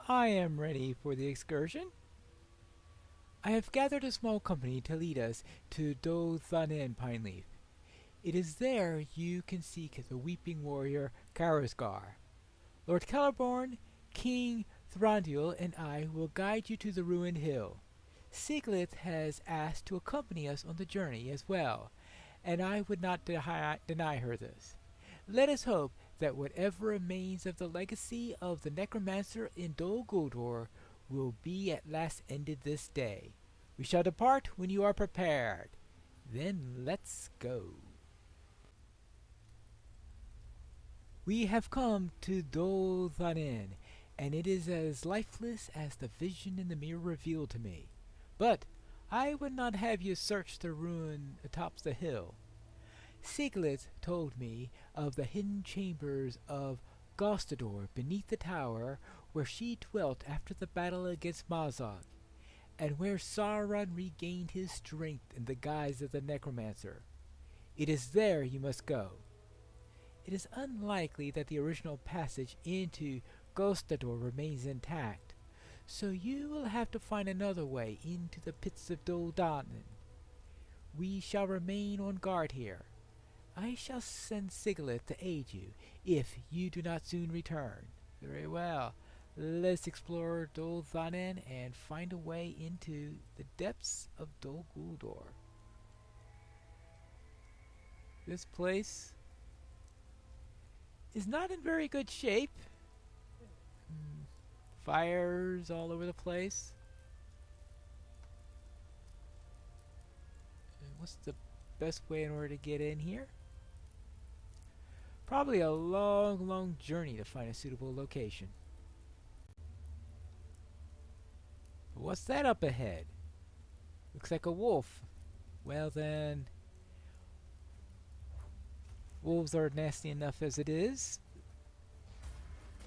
I am ready for the excursion. I have gathered a small company to lead us to Dol Guldor Pineleaf. It is there you can seek the weeping warrior Karasgar. Lord Celeborn, King Thranduil, and I will guide you to the ruined hill. Siglith has asked to accompany us on the journey as well, and I would not deny her this. Let us hope that whatever remains of the legacy of the necromancer in Dol Guldor will be at last ended this day. We shall depart when you are prepared. Then let's go. We have come to Dol Guldor, and it is as lifeless as the vision in the mirror revealed to me. But I would not have you search the ruin atop the hill. Siglith told me of the hidden chambers of Gostador beneath the tower where she dwelt after the battle against Mazog, and where Sauron regained his strength in the guise of the necromancer. It is there you must go. It is unlikely that the original passage into Gostador remains intact, so you will have to find another way into the pits of Dol Guldor. We shall remain on guard here. I shall send Siglith to aid you if you do not soon return. Very well. Let's explore Dol Guldor and find a way into the depths of Dol Guldor. This place is not in very good shape. Fires all over the place. And what's the best way in order to get in here? Probably a long, long journey to find a suitable location. What's that up ahead? Looks like a wolf. Well then, wolves are nasty enough as it is.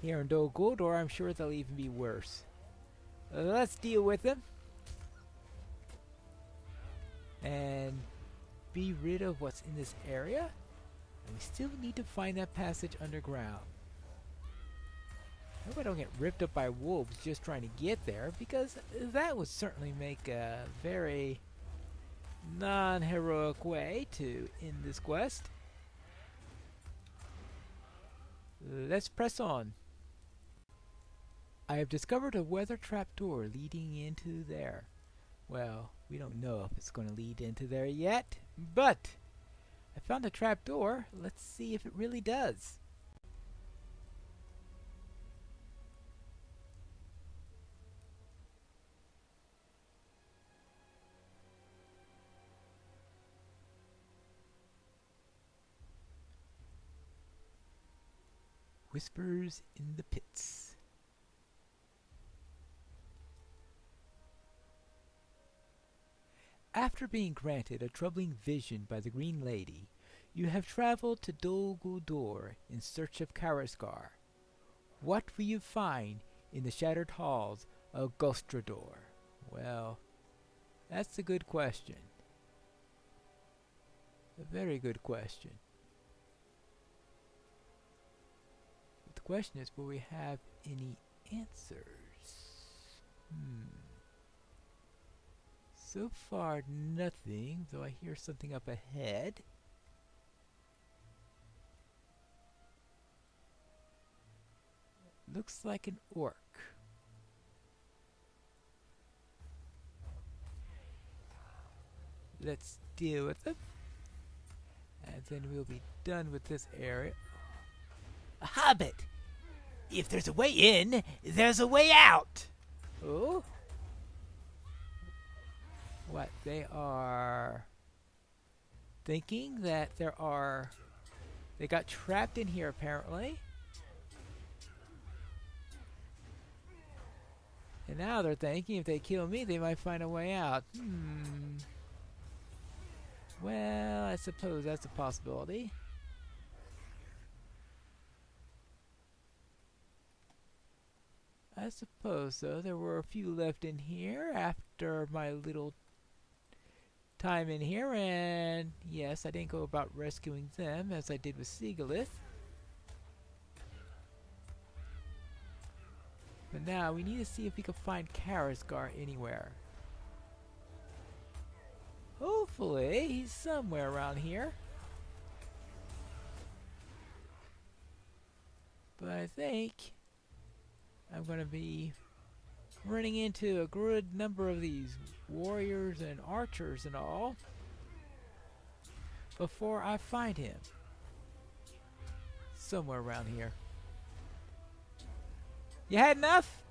Here in Dol Guldor, I'm sure they'll even be worse. Let's deal with them. And be rid of what's in this area. And we still need to find that passage underground. I hope I don't get ripped up by wolves just trying to get there, because that would certainly make a very non-heroic way to end this quest. Let's press on. I have discovered a weather trap door leading into there. Well, we don't know if it's going to lead into there yet, but I found a trap door. Let's see if it really does. Whispers in the pits. After being granted a troubling vision by the Green Lady, you have traveled to Dol Guldor in search of Karasgar. What will you find in the shattered halls of Gostador? Well, that's a good question. A very good question. But the question is, will we have any answers? So far, nothing, though I hear something up ahead. Looks like an orc. Let's deal with them. And then we'll be done with this area. A hobbit! If there's a way in, there's a way out! Oh? What? They are thinking that they got trapped in here apparently. And now they're thinking if they kill me, they might find a way out. Well, I suppose that's a possibility. I suppose so. There were a few left in here after my little time in here, and yes, I didn't go about rescuing them as I did with Siglith. But now we need to see if we can find Karasgar anywhere. Hopefully he's somewhere around here. But I think I'm going to be running into a good number of these warriors and archers and all before I find him. Somewhere around here. You had enough?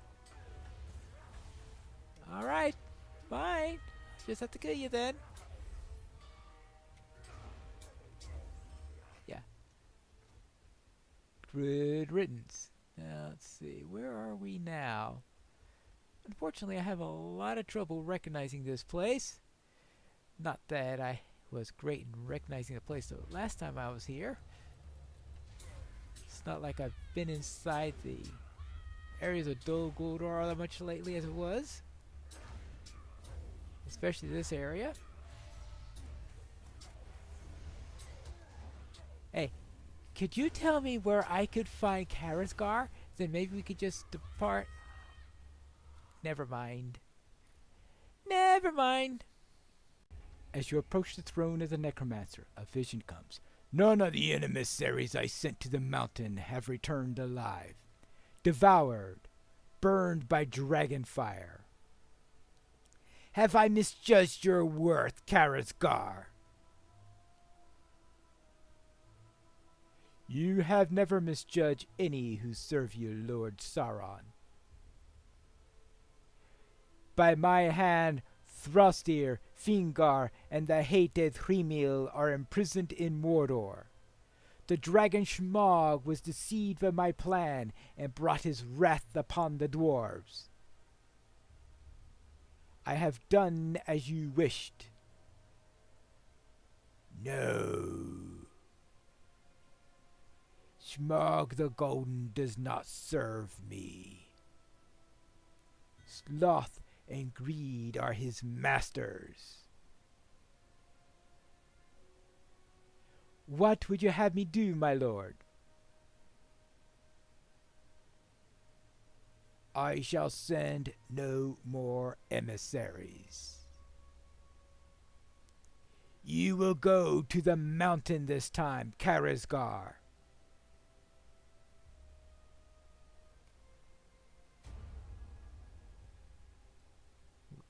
Alright, fine. Just have to kill you then. Yeah. Good riddance. Now, let's see. Where are we now? Unfortunately, I have a lot of trouble recognizing this place. Not that I was great in recognizing the place the last time I was here. It's not like I've been inside the areas of Dol Guldor all that much lately as it was. Especially this area. Hey, could you tell me where I could find Karasgar? Then maybe we could just depart. Never mind. Never mind. As you approach the throne of the necromancer, a vision comes. None of the emissaries I sent to the mountain have returned alive. Devoured, burned by dragon fire. Have I misjudged your worth, Karasgar? You have never misjudged any who serve you, Lord Sauron. By my hand, Throstir, Fingar, and the hated Rime are imprisoned in Mordor. The dragon Schmog was deceived by my plan and brought his wrath upon the dwarves. I have done as you wished. No. Schmog the Golden does not serve me. Sloth and greed are his masters. What would you have me do, my lord? I shall send no more emissaries. You will go to the mountain this time, Karasgar.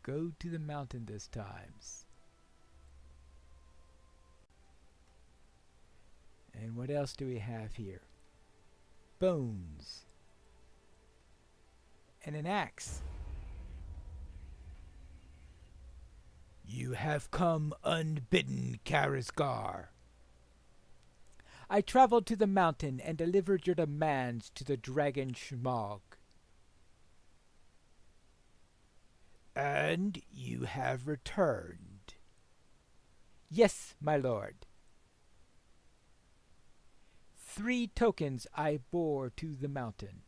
Go to the mountain this time. And what else do we have here? Bones. And an axe. You have come unbidden, Karasgar. I traveled to the mountain and delivered your demands to the dragon Schmog. And you have returned. Yes, my lord. 3 tokens I bore to the mountain.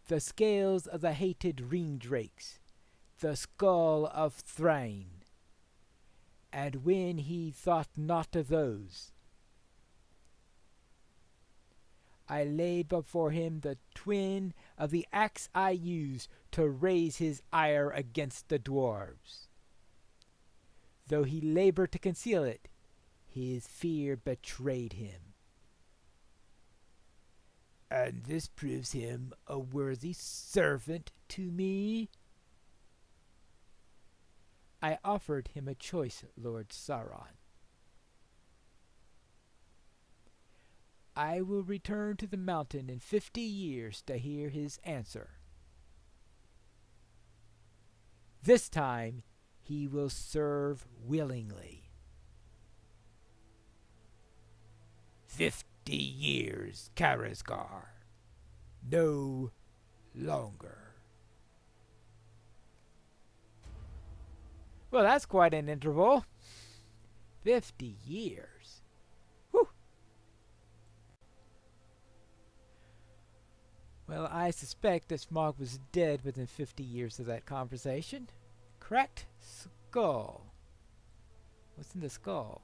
The scales of the hated ring drakes, the skull of Thrain, and when he thought not of those, I laid before him the twin of the axe I used to raise his ire against the dwarves. Though he labored to conceal it, his fear betrayed him. And this proves him a worthy servant to me. I offered him a choice, Lord Sauron. I will return to the mountain in 50 years to hear his answer. This time he will serve willingly. 50 years, Karasgar. No longer. Well, that's quite an interval. 50 years. Whew. Well, I suspect that Smog was dead within 50 years of that conversation. Cracked skull. What's in the skull?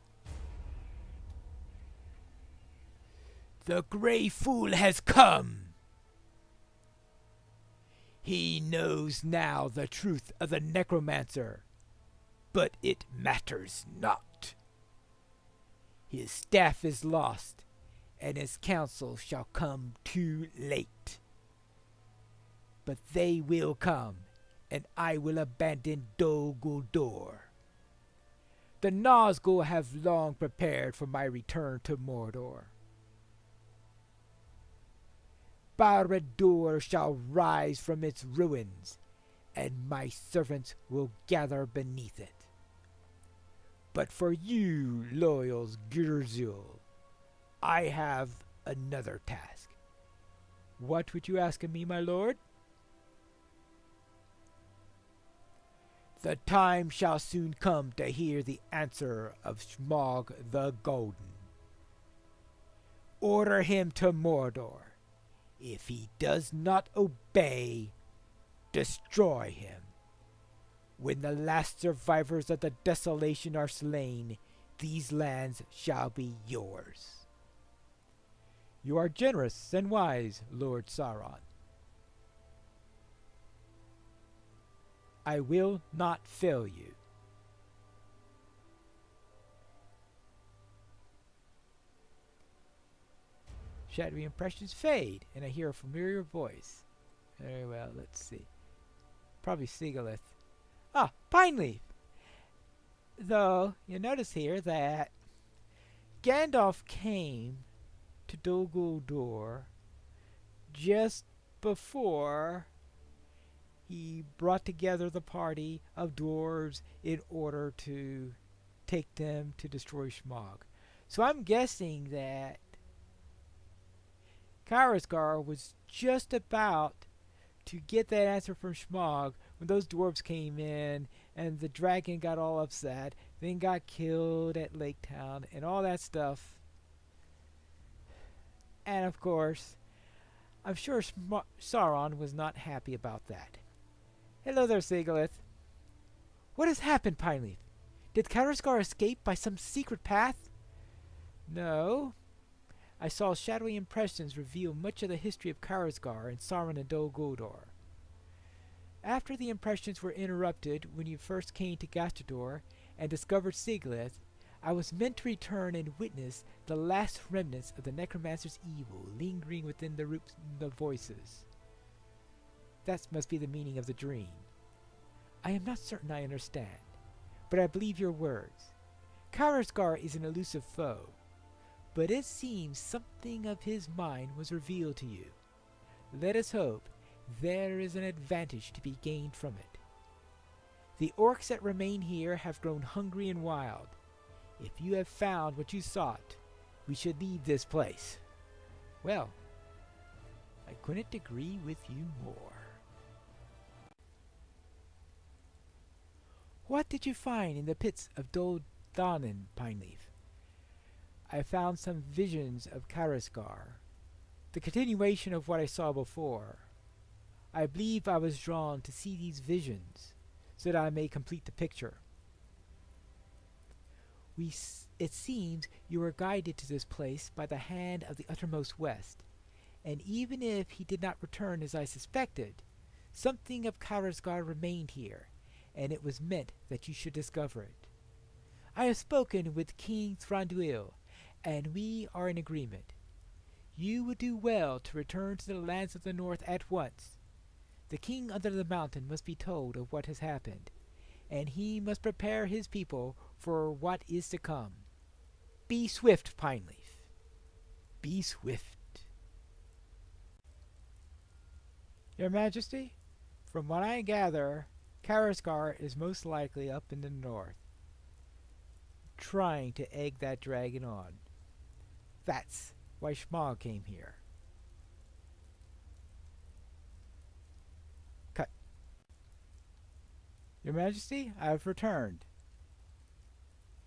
The Grey Fool has come. He knows now the truth of the necromancer, but it matters not. His staff is lost, and his counsel shall come too late. But they will come, and I will abandon Dol Guldor. The Nazgul have long prepared for my return to Mordor. Barad-dûr shall rise from its ruins, and my servants will gather beneath it. But for you, loyal Girzul, I have another task. What would you ask of me, my lord? The time shall soon come to hear the answer of Smaug the Golden. Order him to Mordor. If he does not obey, destroy him. When the last survivors of the desolation are slain, these lands shall be yours. You are generous and wise, Lord Sauron. I will not fail you. Shadowy impressions fade, and I hear a familiar voice. Very well, let's see. Probably Sigalith. Ah, Pineleaf! Though, you notice here that Gandalf came to Dol Guldor just before he brought together the party of dwarves in order to take them to destroy Smaug. So I'm guessing that Karazgar was just about to get that answer from Smaug when those dwarves came in and the dragon got all upset, then got killed at Lake Town and all that stuff. And of course, I'm sure Sauron was not happy about that. Hello there, Sigalith. What has happened, Pineleaf? Did Karazgar escape by some secret path? No. I saw shadowy impressions reveal much of the history of Karazgar and Sauron and Dol Guldor. After the impressions were interrupted when you first came to Gastador and discovered Sigalith, I was meant to return and witness the last remnants of the necromancer's evil lingering within the voices. That must be the meaning of the dream. I am not certain I understand, but I believe your words. Karazgar is an elusive foe, but it seems something of his mind was revealed to you. Let us hope there is an advantage to be gained from it. The orcs that remain here have grown hungry and wild. If you have found what you sought, we should leave this place. Well, I couldn't agree with you more. What did you find in the pits of Dol Guldor, Pineleaf? I found some visions of Karazgar, the continuation of what I saw before. I believe I was drawn to see these visions, so that I may complete the picture. It seems you were guided to this place by the hand of the uttermost west, and even if he did not return as I suspected, something of Karazgar remained here, and it was meant that you should discover it. I have spoken with King Thranduil, and we are in agreement. You would do well to return to the lands of the north at once. The king under the mountain must be told of what has happened, and he must prepare his people for what is to come. Be swift, Pineleaf. Be swift. Your Majesty, from what I gather, Karazgar is most likely up in the north, trying to egg that dragon on. That's why Smaug came here. Cut. Your Majesty, I have returned.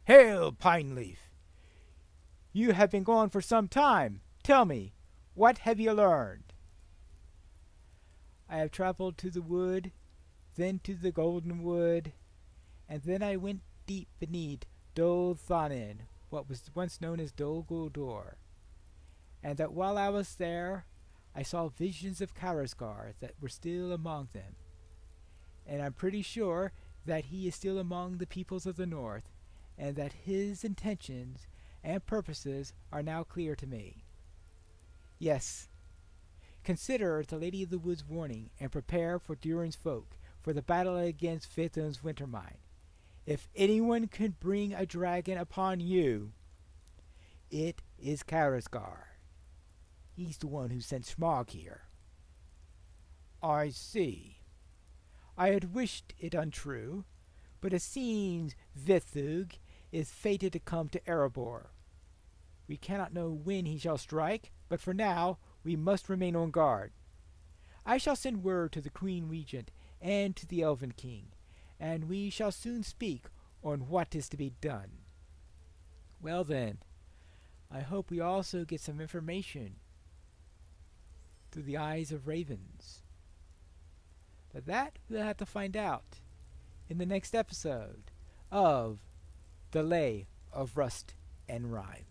Hail, Pineleaf! You have been gone for some time. Tell me, what have you learned? I have traveled to the wood, then to the golden wood, and then I went deep beneath Dol Guldor, what was once known as Dol Guldor, and that while I was there, I saw visions of Karazgar that were still among them, and I'm pretty sure that he is still among the peoples of the north, and that his intentions and purposes are now clear to me. Yes, consider the Lady of the Woods' warning, and prepare for Durin's folk for the battle against Vithun's Wintermine. If anyone can bring a dragon upon you, it is Karazgar. He's the one who sent Smog here. I see. I had wished it untrue, but it seems Vithug is fated to come to Erebor. We cannot know when he shall strike, but for now we must remain on guard. I shall send word to the Queen Regent and to the Elven King, and we shall soon speak on what is to be done. Well then, I hope we also get some information through the eyes of ravens. But that we'll have to find out in the next episode of The Lay of Rust and Rime.